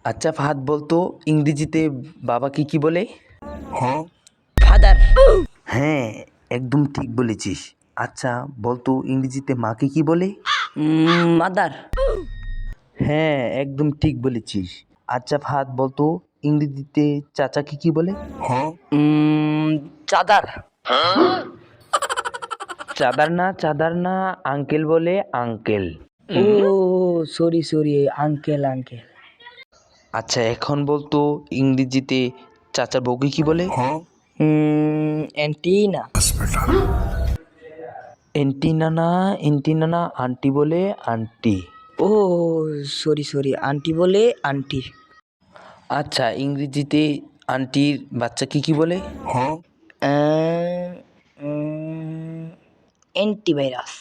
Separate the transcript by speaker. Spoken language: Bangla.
Speaker 1: আচ্ছা ফাহাদ বলতো ইংরেজিতে বাবাকে কি বলে?
Speaker 2: ফাদার।
Speaker 1: হ্যাঁ, একদম ঠিক বলেছিস। আচ্ছা বলতো ইংরেজিতে মাকে কি বলে?
Speaker 2: মাদার।
Speaker 1: হ্যাঁ, একদম ঠিক বলেছিস। আচ্ছা ফাহাদ বলতো ইংরেজিতে চাচাকে কি বলে?
Speaker 2: চাদার।
Speaker 1: চাদার না, আঙ্কেল বলে, আঙ্কেল।
Speaker 2: ও সরি সরি, আঙ্কেল আঙ্কেল।
Speaker 1: আচ্ছা এখন বলতো ইংরেজিতে চাচার বউকে কি বলে?
Speaker 2: অ্যান্টিনা।
Speaker 1: এন্টিনা না, আন্টি বলে, আন্টি।
Speaker 2: ও সরি সরি, আন্টি বলে আন্টি।
Speaker 1: আচ্ছা ইংরেজিতে আন্টির বাচ্চাকে কি বলে?
Speaker 2: অ্যান্টিভাইরাস।